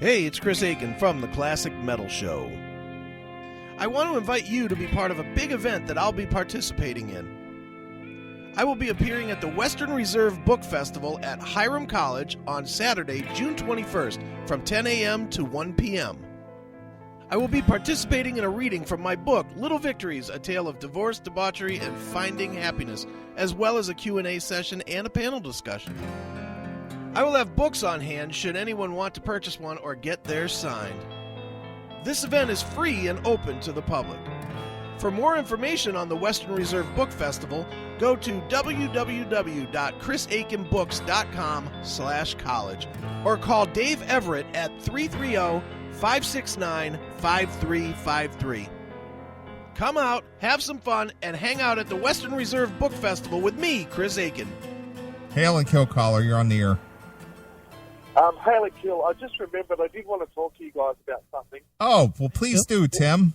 Hey, it's Chris Aiken from the Classic Metal Show. I want to invite you to be part of a big event that I'll be participating in. I will be appearing at the Western Reserve Book Festival at Hiram College on Saturday, June 21st from 10 a.m. to 1 p.m. I will be participating in a reading from my book, Little Victories, A Tale of Divorce, Debauchery, and Finding Happiness, as well as a Q&A session and a panel discussion. I will have books on hand should anyone want to purchase one or get theirs signed. This event is free and open to the public. For more information on the Western Reserve Book Festival, go to www.chrisaikenbooks.com/college or call Dave Everett at 330-569-5353. Come out, have some fun, and hang out at the Western Reserve Book Festival with me, Chris Aiken. Hail and Kill caller, you're on the air. Hail and Kill, I just remembered I did want to talk to you guys about something. Oh, well, please do, Tim.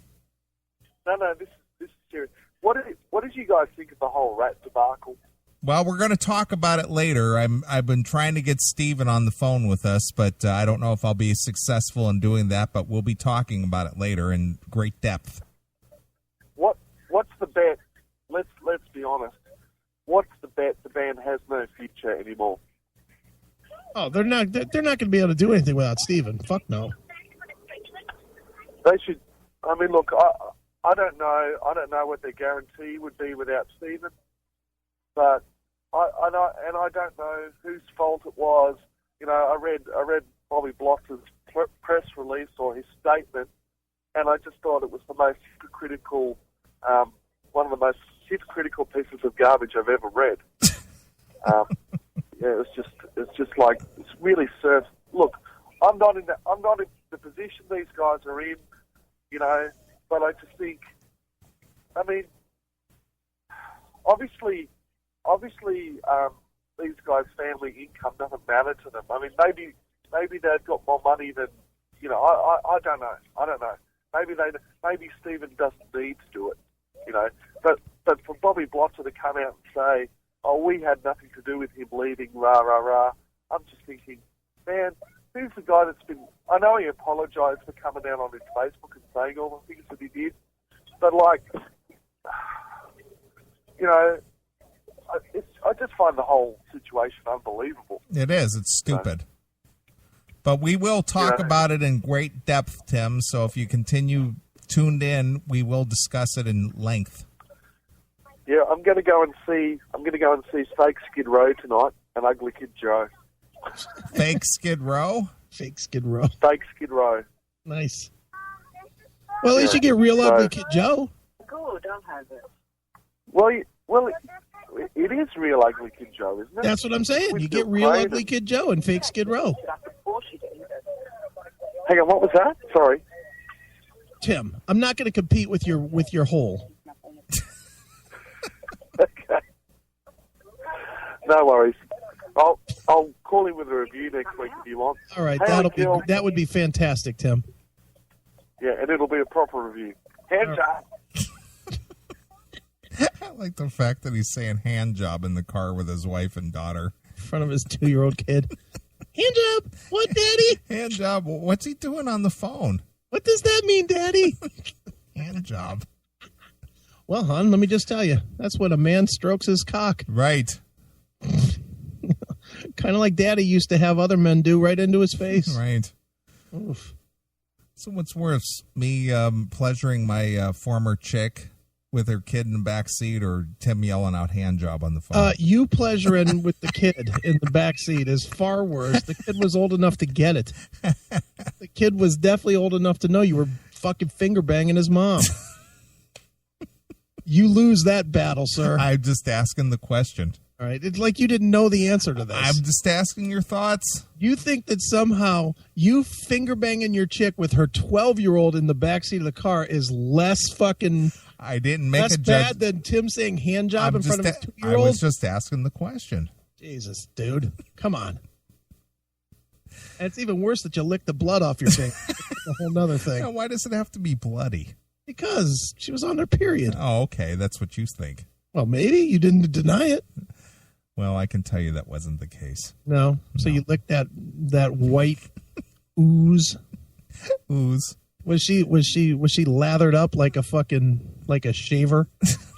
No, this is serious. What did you guys think of the whole rat debacle? Well, we're going to talk about it later. I've been trying to get Steven on the phone with us, but I don't know if I'll be successful in doing that, but we'll be talking about it later in great depth. What's the bet? Let's be honest. What's the bet? The band has no future anymore. Oh, they're not going to be able to do anything without Steven. Fuck no. They should. I mean, look, I don't know. I don't know what their guarantee would be without Steven, but I don't know whose fault it was. You know, I read Bobby Bloss's press release or his statement, and I just thought it was the most hypocritical, one of the most hypocritical pieces of garbage I've ever read. Yeah, it's just like, it's really serves. Look, I'm not in the position these guys are in, you know, but I just think, I mean, obviously, these guys' family income doesn't matter to them. I mean, maybe they've got more money than, you know, I don't know. Maybe Steven doesn't need to do it, you know, but for Bobby Blotzer to come out and say, oh, we had nothing to do with him leaving, rah, rah, rah. I'm just thinking, man, who's the guy that's been... I know he apologised for coming out on his Facebook and saying all the things that he did, but, like, you know, I just find the whole situation unbelievable. It is. It's stupid. But we will talk about it in great depth, Tim, so if you continue tuned in, we will discuss it in length. Yeah, I'm going to go and see Fake Skid Row tonight and Ugly Kid Joe. Fake Skid Row? Fake Skid Row. Fake Skid Row. Nice. Well, at least you get real Ugly Kid Joe. Good, I'll have it. Well, it is real Ugly Kid Joe, isn't it? That's what I'm saying. You get real Ugly Kid Joe and Fake Skid Row. Hang on, what was that? Sorry. Tim, I'm not going to compete with your hole. Okay. No worries. I'll call him with a review next week if you want. All right, that would be fantastic, Tim. Yeah, and it'll be a proper review. Hands up. I like the fact that he's saying hand job in the car with his wife and daughter. In front of his 2-year-old kid. Hand job. What, Daddy? Hand job. What's he doing on the phone? What does that mean, Daddy? Hand job. Well, hon, let me just tell you. That's when a man strokes his cock. Right. Kind of like Daddy used to have other men do right into his face. Right. Oof. So what's worse, me pleasuring my former chick with her kid in the back seat, or Tim yelling out hand job on the phone? You pleasuring with the kid in the back seat is far worse. The kid was old enough to get it. The kid was definitely old enough to know you were fucking finger banging his mom. You lose that battle, sir. I'm just asking the question. All right. It's like you didn't know the answer to this. I'm just asking your thoughts. You think that somehow you finger banging your chick with her 12-year-old in the backseat of the car is less fucking... I didn't make less a judge. bad than Tim saying hand job in front of his 2-year-old? I was just asking the question. Jesus, dude. Come on. And it's even worse that you lick the blood off your finger. It's a whole nother thing. Now, why does it have to be bloody? Because she was on her period. Oh, okay. That's what you think. Well, maybe. You didn't deny it. Well, I can tell you that wasn't the case. No. So you licked that white ooze. Ooze. Was she lathered up like a shaver?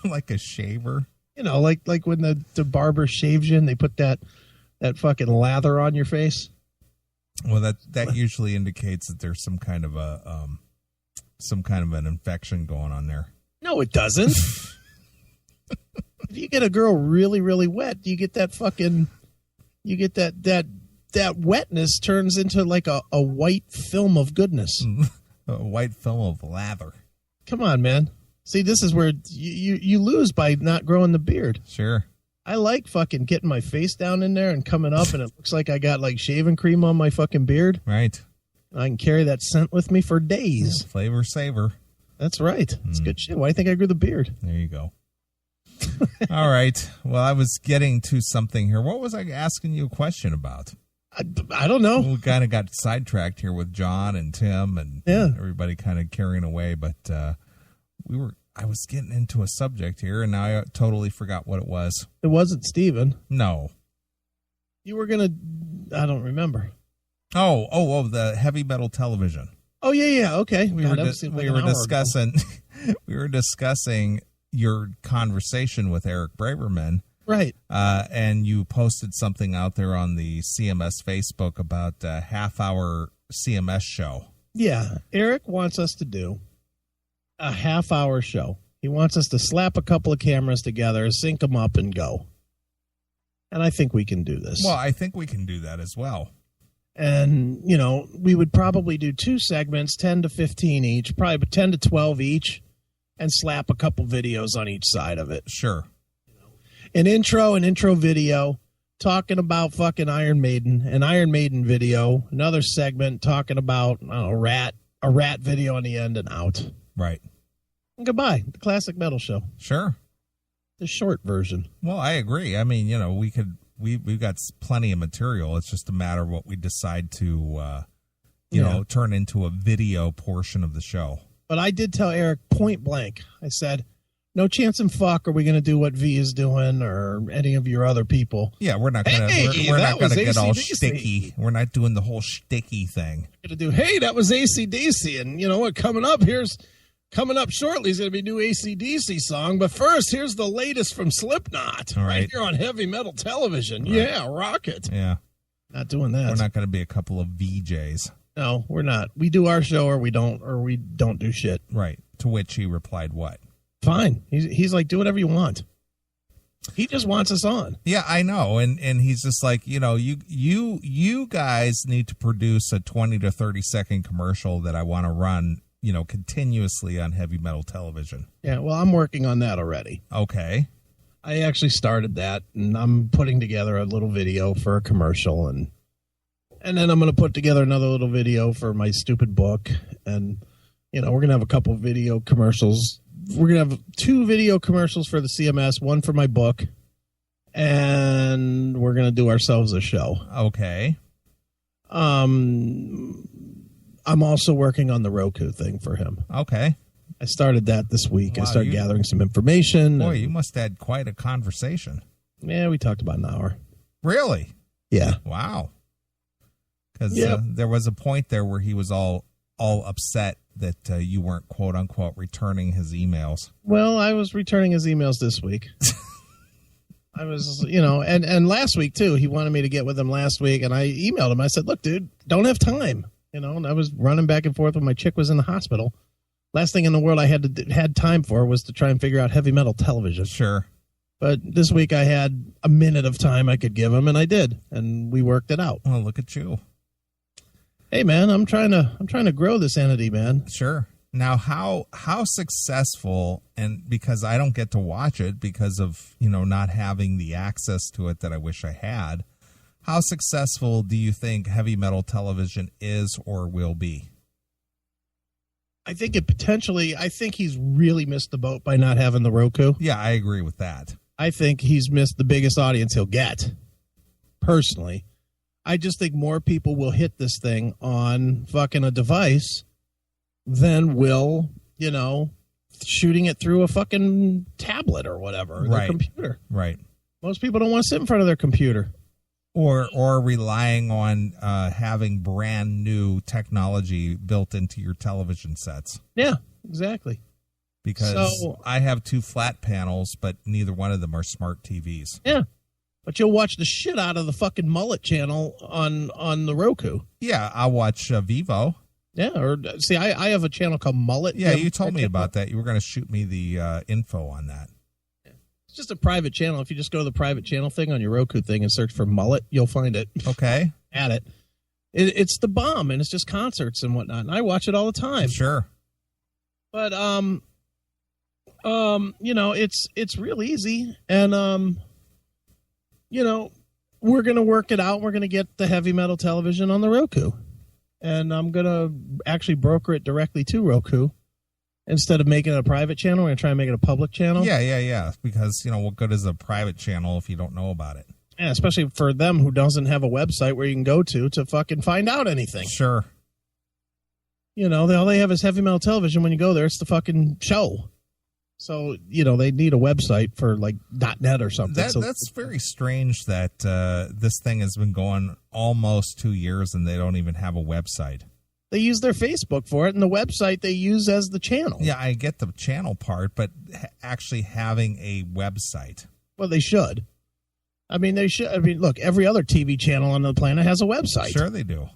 Like a shaver? You know, like when the barber shaves you and they put that fucking lather on your face. Well, that usually indicates that there's some kind of an infection going on there. No, it doesn't. If you get a girl really, really wet, you get that wetness turns into like a white film of goodness. A white film of lather. Come on, man. See, this is where you lose by not growing the beard. Sure. I like fucking getting my face down in there and coming up, and it looks like I got like shaving cream on my fucking beard. Right. I can carry that scent with me for days. Flavor saver. That's right. It's good shit. Why do you think I grew the beard? There you go. All right. Well, I was getting to something here. What was I asking you a question about? I don't know. We kind of got sidetracked here with John and Tim and everybody kind of carrying away, but I was getting into a subject here, and now I totally forgot what it was. It wasn't Steven. No. You were going to, I don't remember. Oh, the heavy metal television. Oh, yeah, okay. We were discussing your conversation with Eric Braverman. Right. And you posted something out there on the CMS Facebook about a half-hour CMS show. Yeah. Eric wants us to do a half-hour show. He wants us to slap a couple of cameras together, sync them up, and go. And I think we can do this. Well, I think we can do that as well. And, you know, we would probably do 2 segments, 10 to 15 each, probably 10 to 12 each, and slap a couple videos on each side of it. Sure. An intro video talking about fucking Iron Maiden, an Iron Maiden video, another segment talking about, I don't know, a rat video on the end, and out. Right. And goodbye. The Classic Metal Show. Sure. The short version. Well, I agree. I mean, you know, we've got plenty of material. It's just a matter of what we decide to, you know, turn into a video portion of the show. But I did tell Eric point blank. I said, no chance in fuck are we going to do what V is doing or any of your other people. Yeah, we're not going to. We're not going to get all sticky. We're not doing the whole sticky thing. Going to do. Hey, that was AC/DC, and you know what? Coming up shortly is going to be a new AC/DC song. But first, here's the latest from Slipknot, right here on Heavy Metal Television. Right. Yeah, rock it. Yeah, not doing that. We're not going to be a couple of VJs. No, we're not. We do our show, or we don't do shit. Right. To which he replied, "What? Fine." He's like, do whatever you want. He just wants us on. Yeah, I know. And he's just like, you know, you guys need to produce a 20 to 30 second commercial that I want to run, you know, continuously on Heavy Metal Television. Yeah, well, I'm working on that already. Okay. I actually started that, and I'm putting together a little video for a commercial, and then I'm going to put together another little video for my stupid book, and, you know, we're going to have a couple video commercials. We're going to have 2 video commercials for the CMS, 1 for my book, and we're going to do ourselves a show. Okay. I'm also working on the ROKU thing for him. Okay. I started that this week. Wow, I started gathering some information. Boy, you must have had quite a conversation. Yeah, we talked about an hour. Really? Yeah. Wow. Because Yep. there was a point there where he was all upset that you weren't, quote unquote, returning his emails. Well, I was returning his emails this week. I was, you know, and last week too. He wanted me to get with him last week, and I emailed him. I said, look, dude, don't have time. You know, and I was running back and forth when my chick was in the hospital. Last thing in the world I had time for was to try and figure out Heavy Metal Television. Sure. But this week I had a minute of time I could give him, and I did, and we worked it out. Well, look at you. Hey, man, I'm trying to grow this entity, man. Sure. Now, how successful, and because I don't get to watch it because of, you know, not having the access to it that I wish I had, how successful do you think Heavy Metal Television is or will be? I think he's really missed the boat by not having the Roku. Yeah, I agree with that. I think he's missed the biggest audience he'll get, personally. I just think more people will hit this thing on fucking a device than will, you know, shooting it through a fucking tablet or whatever, or their computer. Right. Most people don't want to sit in front of their computer. Or relying on having brand new technology built into your television sets. Yeah, exactly. Because I have 2 flat panels, but neither one of them are smart TVs. Yeah. But you'll watch the shit out of the fucking mullet channel on the Roku. Yeah, I'll watch Vivo. Yeah, or see, I have a channel called Mullet. Yeah, you told me about that. You were going to shoot me the info on that. It's just a private channel. If you just go to the private channel thing on your Roku thing and search for Mullet, you'll find it. Okay. Add it. It's the bomb, and it's just concerts and whatnot, and I watch it all the time. Sure. But it's real easy, and we're gonna work it out. We're gonna get the heavy metal television on the Roku, and I'm gonna actually broker it directly to Roku instead of making it a private channel. We're gonna try and make it a public channel. Yeah. Because what good is a private channel if you don't know about it? Yeah, especially for them who doesn't have a website where you can go to fucking find out anything. Sure. All they have is heavy metal television. When you go there, it's the fucking show. So, they need a website for, like, .net or something. That's very strange that this thing has been going almost 2 years and they don't even have a website. They use their Facebook for it, and the website they use as the channel. Yeah, I get the channel part, but actually having a website. Well, they should. They should. Look, every other TV channel on the planet has a website. Sure they do.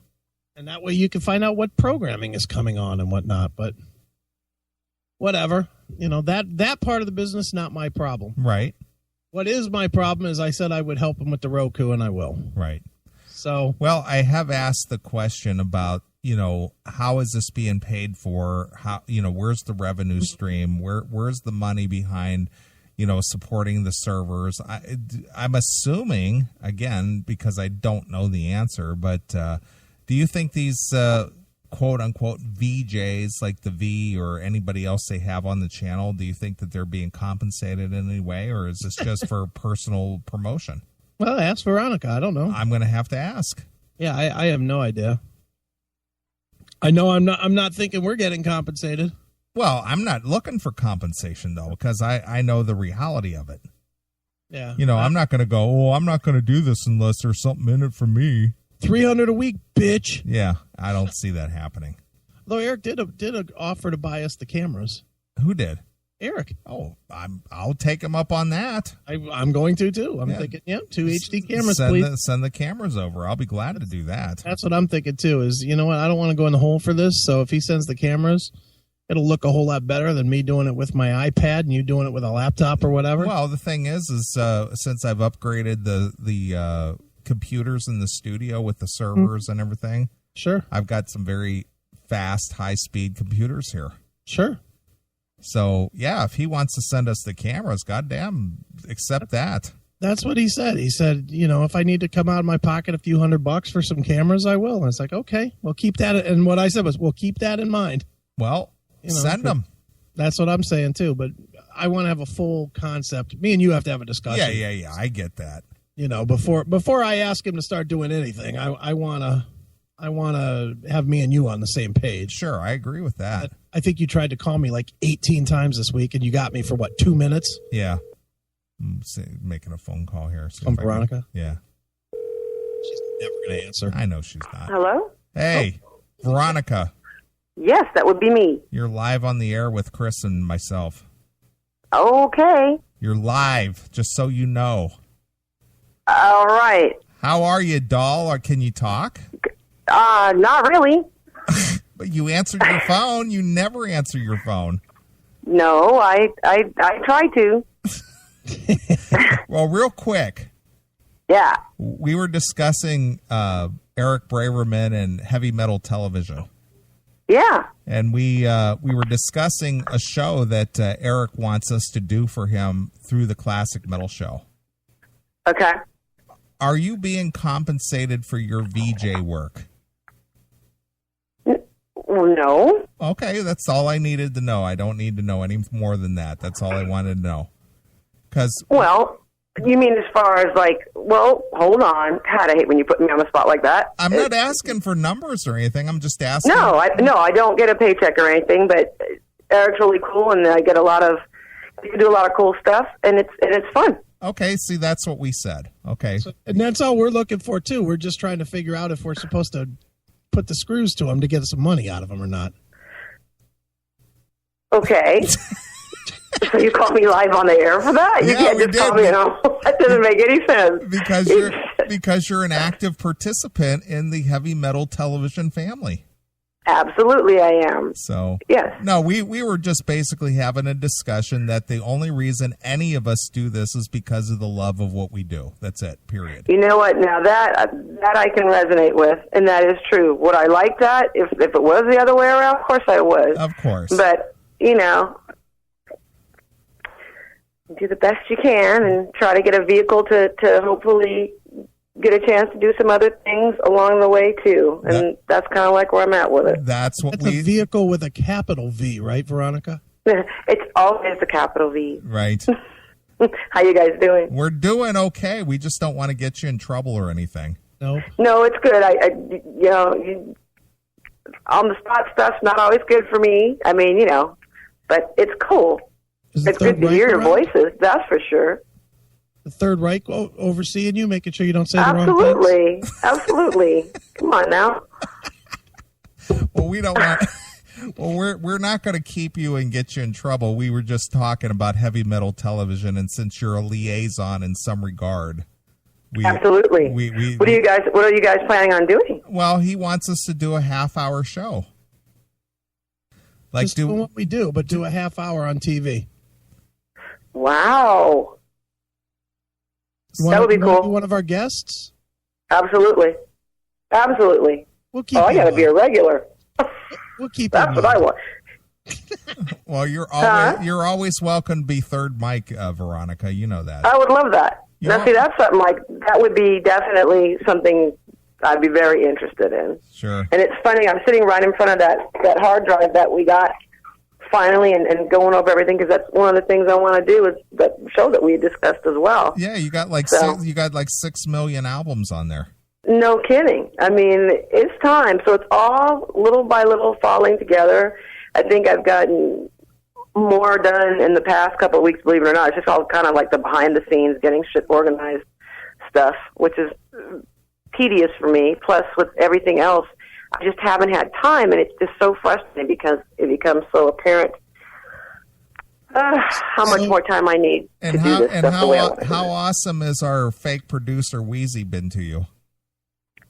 And that way you can find out what programming is coming on and whatnot, but whatever. That part of the business, not my problem. Right. What is my problem is I said I would help them with the Roku, and I will. Right. So. Well, I have asked the question about, how is this being paid for? How, where's the revenue stream? Where's the money behind, supporting the servers? I'm assuming, again, because I don't know the answer, but do you think these quote-unquote VJs like the V or anybody else they have on the channel, do you think that they're being compensated in any way, or is this just for personal promotion? Well, ask Veronica. I don't know. I'm going to have to ask. Yeah, I have no idea. I know I'm not thinking we're getting compensated. Well, I'm not looking for compensation, though, because I know the reality of it. Yeah. I'm not going to go, I'm not going to do this unless there's something in it for me. $300 a week, bitch. Yeah, I don't see that happening. Though Eric did offer to buy us the cameras. Who did? Eric. Oh, I'll take him up on that. I'm going to too. I'm thinking, 2 HD cameras, please. Send the cameras over. I'll be glad to do that. That's what I'm thinking too. Is I don't want to go in the hole for this. So if he sends the cameras, it'll look a whole lot better than me doing it with my iPad and you doing it with a laptop or whatever. Well, the thing is since I've upgraded the computers in the studio with the servers and everything. Sure. I've got some very fast, high-speed computers here. Sure. So, yeah, if he wants to send us the cameras, goddamn, accept that. That's what he said. He said, if I need to come out of my pocket a few $100 for some cameras, I will. And it's like, okay, we'll keep that. And what I said was, we'll keep that in mind. Well, send them. That's what I'm saying, too. But I want to have a full concept. Me and you have to have a discussion. Yeah. I get that. Before I ask him to start doing anything, I want to have me and you on the same page. Sure, I agree with that. I think you tried to call me like 18 times this week, and you got me for, 2 minutes? Yeah. I'm making a phone call here. From Veronica? Yeah. She's never going to answer. I know she's not. Hello? Hey, Veronica. Yes, that would be me. You're live on the air with Chris and myself. Okay. You're live, just so you know. All right. How are you, doll? Or can you talk? Not really. But you answered your phone. You never answer your phone. No, I try to. Well, real quick. Yeah. We were discussing Eric Braverman and heavy metal television. Yeah. And we were discussing a show that Eric wants us to do for him through the Classic Metal Show. Okay. Are you being compensated for your VJ work? No. Okay, that's all I needed to know. I don't need to know any more than that. That's all I wanted to know. Well, you mean as far as hold on. God, I hate when you put me on the spot like that. I'm not asking for numbers or anything. I'm just asking. No, I don't get a paycheck or anything, but Eric's really cool, and I get you do a lot of cool stuff, and it's fun. Okay, see, that's what we said. Okay. And that's all we're looking for, too. We're just trying to figure out if we're supposed to put the screws to them to get some money out of them or not. Okay. So you called me live on the air for that? You can't just call me, that doesn't make any sense. Because you're an active participant in the heavy metal television family. Absolutely, I am. So, yes. No, we were just basically having a discussion that the only reason any of us do this is because of the love of what we do. That's it, period. You know what? Now that I can resonate with, and that is true. Would I like that? If it was the other way around, of course I would. Of course. But, do the best you can and try to get a vehicle to hopefully get a chance to do some other things along the way, too. And that's kind of like where I'm at with it. That's a vehicle with a capital V, right, Veronica? It's always a capital V. Right. How you guys doing? We're doing okay. We just don't want to get you in trouble or anything. No, it's good. On the spot stuff's not always good for me. I mean, but it's cool. It's good to hear your voices, that's for sure. The Third Reich overseeing you, making sure you don't say the wrong things? Absolutely. Come on now. Well, we don't want... Well, we're not going to keep you and get you in trouble. We were just talking about heavy metal television, and since you're a liaison in some regard... Absolutely. What are you guys planning on doing? Well, he wants us to do a half-hour show. Just do what we do, but do a half hour on TV. Wow. That would be cool. Be one of our guests? Absolutely. We'll keep I got to be a regular. We'll keep That's what I want. Well, you're always welcome to be third mic, Veronica. You know that. I would love that. Now, see, that's something that would be definitely something I'd be very interested in. Sure. And it's funny, I'm sitting right in front of that hard drive that we got finally and going over everything, because that's one of the things I want to do is that show that we discussed as well. Yeah, you got like 6 million albums on there. No kidding. I mean, it's time. So it's all little by little falling together. I think I've gotten more done in the past couple of weeks, believe it or not. It's just all kind of like the behind the scenes, getting shit organized stuff, which is tedious for me. Plus, with everything else, I just haven't had time, and it's just so frustrating because it becomes so apparent how much more time I need to do this stuff the way I want to do it. How awesome is our fake producer Wheezy been to you?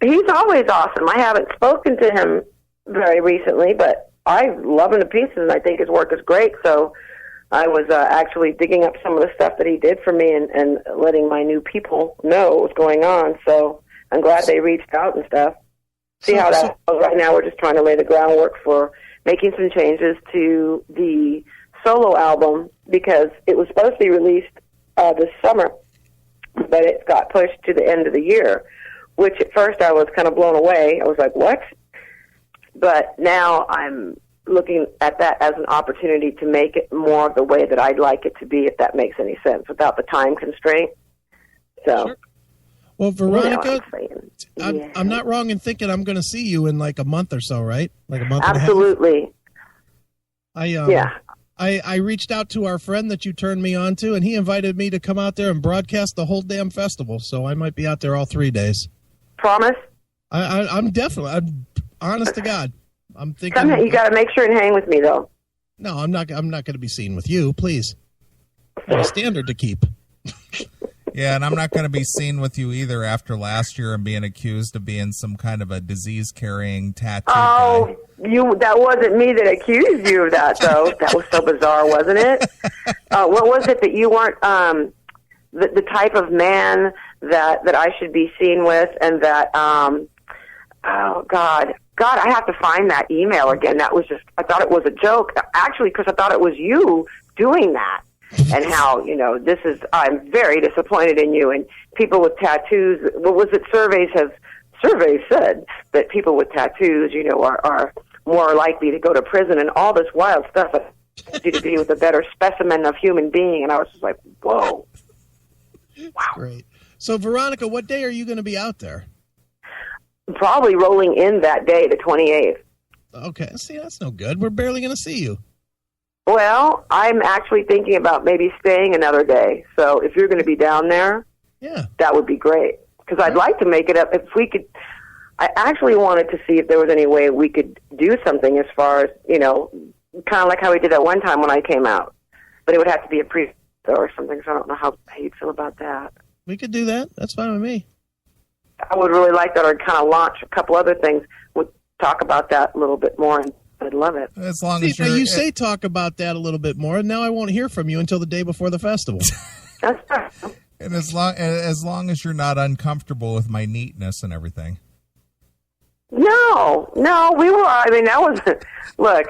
He's always awesome. I haven't spoken to him very recently, but I love him to pieces, and I think his work is great. So I was actually digging up some of the stuff that he did for me and letting my new people know what was going on. So I'm glad they reached out and stuff. See how that goes. Right now we're just trying to lay the groundwork for making some changes to the solo album, because it was supposed to be released this summer, but it got pushed to the end of the year, which at first I was kind of blown away. I was like, what? But now I'm looking at that as an opportunity to make it more of the way that I'd like it to be, if that makes any sense, without the time constraint. So, sure. Well, Veronica, yeah. I'm not wrong in thinking I'm going to see you in like a month or so, right? Like a month Absolutely. and a half. I reached out to our friend that you turned me on to, and he invited me to come out there and broadcast the whole damn festival. So I might be out there all 3 days. Promise? I'm honest to God. I'm thinking. You got to make sure and hang with me, though. No, I'm not going to be seen with you, please. I have a standard to keep. Yeah, and I'm not going to be seen with you either after last year and being accused of being some kind of a disease-carrying tattoo guy. That wasn't me that accused you of that, though. That was so bizarre, wasn't it? What was it that you weren't the type of man that I should be seen with, and that, oh, God, I have to find that email again. That was just, I thought it was a joke. Actually, because I thought it was you doing that. And how, I'm very disappointed in you. And people with tattoos, what was it, surveys said that people with tattoos, are more likely to go to prison and all this wild stuff. You to be with a better specimen of human being. And I was just like, whoa. Wow. Great. So, Veronica, what day are you going to be out there? Probably rolling in that day, the 28th. Okay. See, that's no good. We're barely going to see you. Well, I'm actually thinking about maybe staying another day. So if you're going to be down there, Yeah. that would be great. Because I'd like to make it up. If we could, I actually wanted to see if there was any way we could do something as far as, kind of like how we did that one time when I came out. But it would have to be a pre or something, so I don't know how you'd feel about that. We could do that. That's fine with me. I would really like that, or kind of launch a couple other things. We'll talk about that a little bit more, and I'd love it. As long See, as now you're, you say talk about that a little bit more, and now I won't hear from you until the day before the festival. That's fine. and as long as you're not uncomfortable with my neatness and everything. No, we were. I mean, that was. Look,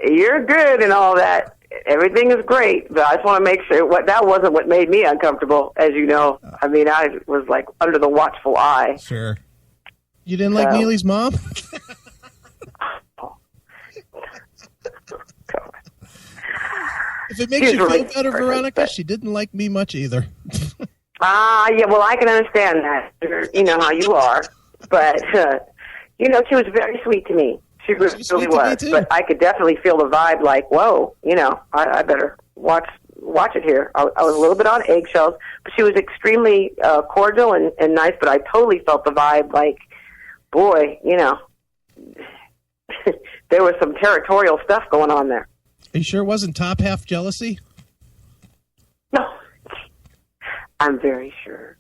you're good and all that. Everything is great, but I just want to make sure that wasn't what made me uncomfortable. As you know, I mean, I was like under the watchful eye. Sure. You didn't like Neely's mom? If it makes you feel better, Veronica, she didn't like me much either. Yeah, well, I can understand that. You know how you are. But, she was very sweet to me. She really was. But I could definitely feel the vibe like, whoa, I better watch it here. I was a little bit on eggshells, but she was extremely cordial and nice, but I totally felt the vibe like, boy, there was some territorial stuff going on there. Are you sure it wasn't top half jealousy? No. I'm very sure.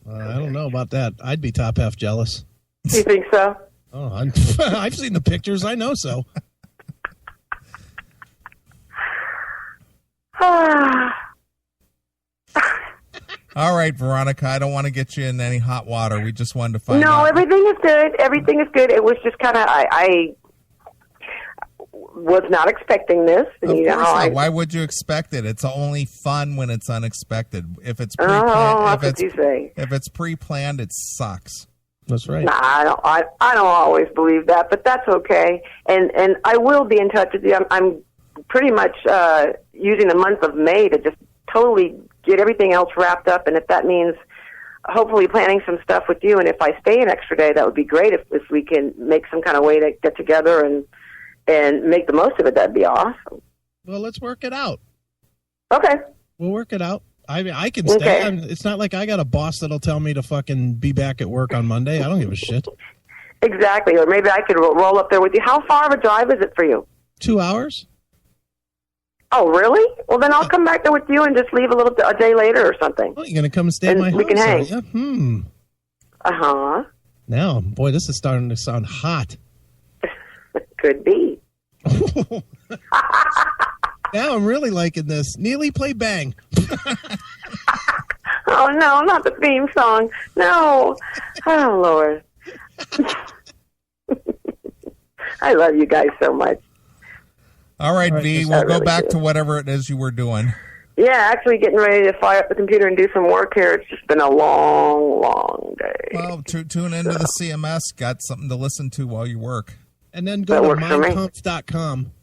I don't know about that. I'd be top half jealous. You think so? Oh, I've seen the pictures. I know so. All right, Veronica, I don't want to get you in any hot water. We just wanted to find out. No, everything is good. Everything is good. It was just kind of, I was not expecting this. Of course not. Why would you expect it? It's only fun when it's unexpected. If it's pre-planned, if it's pre-planned, it sucks. That's right. Nah, I don't always believe that, but that's okay. And I will be in touch with you. I'm pretty much using the month of May to just totally get everything else wrapped up, and if that means hopefully planning some stuff with you, and if I stay an extra day, that would be great. If we can make some kind of way to get together and make the most of it, that'd be awesome. Well, let's work it out. Okay. We'll work it out. I mean, I can stay. It's not like I got a boss that'll tell me to fucking be back at work on Monday. I don't give a shit. Exactly. Or maybe I could roll up there with you. How far of a drive is it for you? 2 hours. Oh, really? Well, then I'll come back there with you and just leave a day later or something. Oh, you're going to come and stay at my house? We can hang. Yeah. Uh-huh. Now, boy, this is starting to sound hot. Could be. Now I'm really liking this. Neely, play Bang. Oh, no, not the theme song. No. Oh, Lord. I love you guys so much. All right, V, we'll go back to whatever it is you were doing. Yeah, actually getting ready to fire up the computer and do some work here. It's just been a long, long day. Well, tune into the CMS. Got something to listen to while you work. And then go to mindconf.com.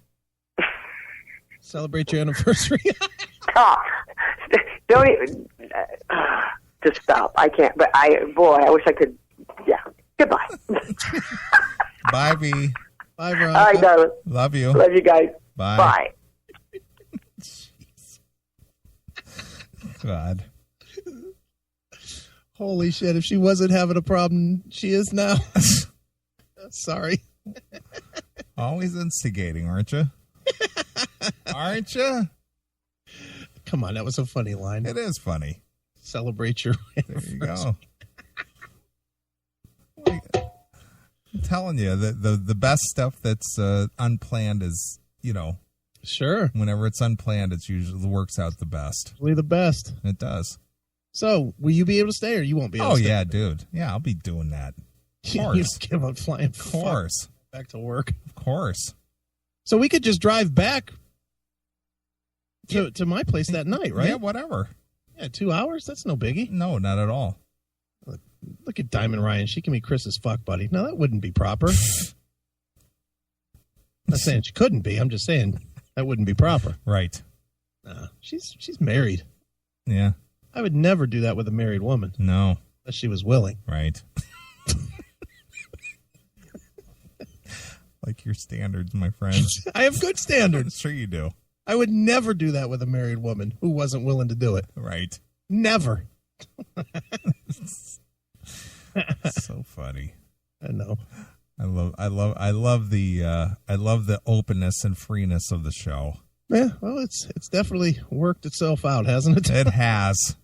Celebrate your anniversary. Don't even. Just stop. I can't. But I wish I could. Yeah. Goodbye. Bye, V. Bye, Veronica. All right, darling. Love you. Love you guys. Bye. Bye. God. Holy shit. If she wasn't having a problem, she is now. Sorry. Always instigating, aren't you? Aren't you? Come on, that was a funny line. It is funny. Celebrate your anniversary. There you go. I'm telling you, the best stuff that's unplanned is, Sure. Whenever it's unplanned, it usually works out the best. Usually the best. It does. So, will you be able to stay or you won't be able to stay? Oh, yeah, dude. Yeah, I'll be doing that. Of course. You don't give a flying Of course. Back to work. Of course. So we could just drive back to my place that night, right? Yeah, whatever. Yeah, 2 hours? That's no biggie. No, not at all. Look at Diamond Ryan. She can be Chris's fuck buddy. No, that wouldn't be proper. I'm not saying she couldn't be. I'm just saying that wouldn't be proper. Right. She's married. Yeah. I would never do that with a married woman. No. Unless she was willing. Right. Like your standards, my friend. I have good standards. Sure you do. I would never do that with a married woman who wasn't willing to do it. Right. Never. So funny. I know. I love the openness and freeness of the show. Yeah, well, it's definitely worked itself out, hasn't it? It has.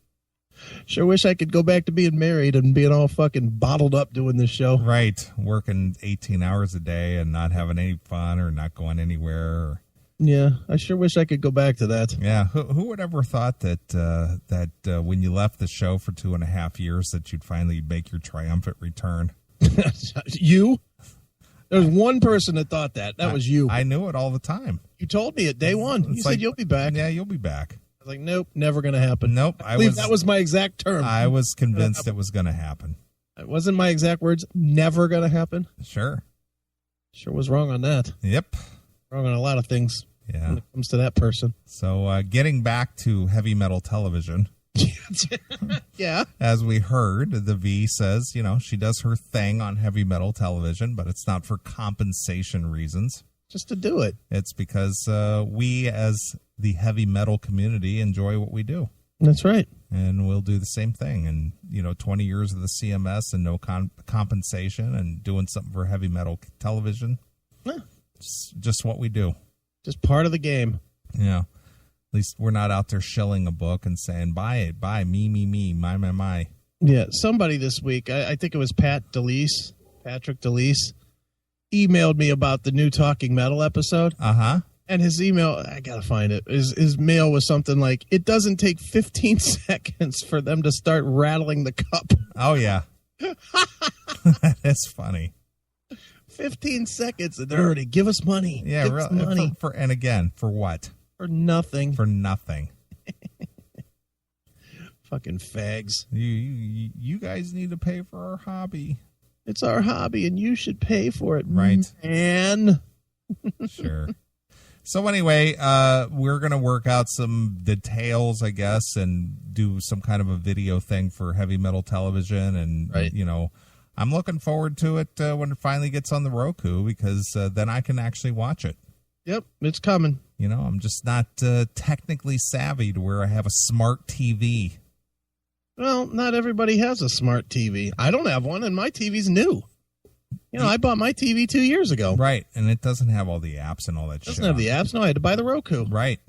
Sure wish I could go back to being married and being all fucking bottled up doing this show. Right. Working 18 hours a day and not having any fun or not going anywhere. Yeah, I sure wish I could go back to that. Yeah. Who would ever thought that when you left the show for 2.5 years that you'd finally make your triumphant return? You? There was one person that thought that. That was you. I knew it all the time. You told me it day one. You said you'll be back. Yeah, you'll be back. I was like, nope, never going to happen. Nope. That was my exact term. I was convinced it was going to happen. It wasn't my exact words. Never going to happen. Sure. Sure was wrong on that. Yep. Wrong on a lot of things. Yeah. When it comes to that person. So getting back to heavy metal television. Yeah. As we heard, the V says, she does her thing on heavy metal television, but it's not for compensation reasons. Just to do it. It's because we, as the heavy metal community, enjoy what we do. That's right. And we'll do the same thing. And, 20 years of the CMS and no compensation and doing something for heavy metal television. Yeah. It's just what we do. Just part of the game. Yeah. At least we're not out there shilling a book and saying, buy it, buy, me, my. Yeah, somebody this week, I think it was Patrick DeLeese, emailed me about the new Talking Metal episode. Uh-huh. And his email, I got to find it, his mail was something like, it doesn't take 15 seconds for them to start rattling the cup. Oh, yeah. That's funny. 15 seconds and they're already, give us money. Yeah, give us money. And again, for what? For nothing. For nothing. Fucking fags. You guys need to pay for our hobby. It's our hobby, and you should pay for it, right? Man. Sure. So anyway, we're going to work out some details, I guess, and do some kind of a video thing for heavy metal television. And, right. I'm looking forward to it when it finally gets on the Roku, because then I can actually watch it. Yep, it's coming. I'm just not technically savvy to where I have a smart TV. Well, not everybody has a smart TV. I don't have one, and my TV's new. I bought my TV 2 years ago. Right, and it doesn't have all the apps and all that shit. It doesn't have the apps. No, I had to buy the Roku. Right.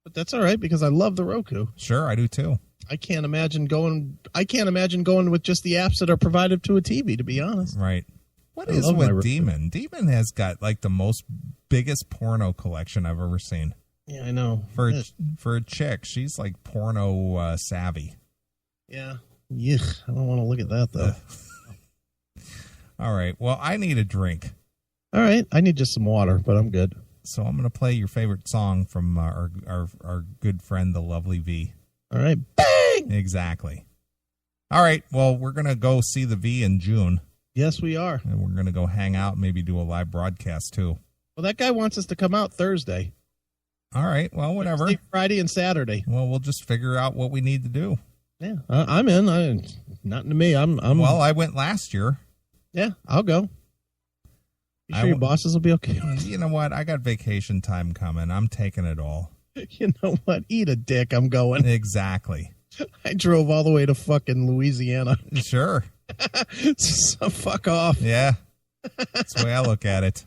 But that's all right, because I love the Roku. Sure, I do too. I can't imagine going with just the apps that are provided to a TV, to be honest. Right. What is with Demon? Demon has got like the biggest porno collection I've ever seen. Yeah, I know. For a chick, she's like porno savvy. Yeah. Yuck. I don't want to look at that, though. All right. Well, I need a drink. All right. I need just some water, but I'm good. So I'm going to play your favorite song from our good friend, the lovely V. All right. Bang! Exactly. All right. Well, we're going to go see the V in June. Yes, we are. And we're going to go hang out and maybe do a live broadcast, too. Well, that guy wants us to come out Thursday. All right. Well, whatever. Thursday, Friday, and Saturday. Well, we'll just figure out what we need to do. Yeah, I'm in. Nothing to me. I'm. Well, I went last year. Yeah, I'll go. You sure your bosses will be okay? You know what? I got vacation time coming. I'm taking it all. You know what? Eat a dick. I'm going. Exactly. I drove all the way to fucking Louisiana. Sure. So fuck off. Yeah. That's the way I look at it.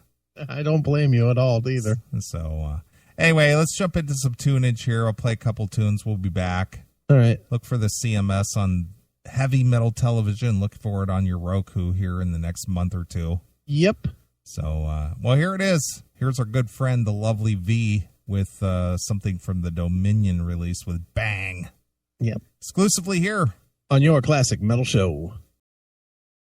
I don't blame you at all either. So, anyway, let's jump into some tunage here. I'll play a couple tunes. We'll be back. All right. Look for the CMS on heavy metal television. Look for it on your Roku here in the next month or two. Yep. So, well, here it is. Here's our good friend, the lovely V, with something from the Dominion release with Bang. Yep. Exclusively here on your Classic Metal Show.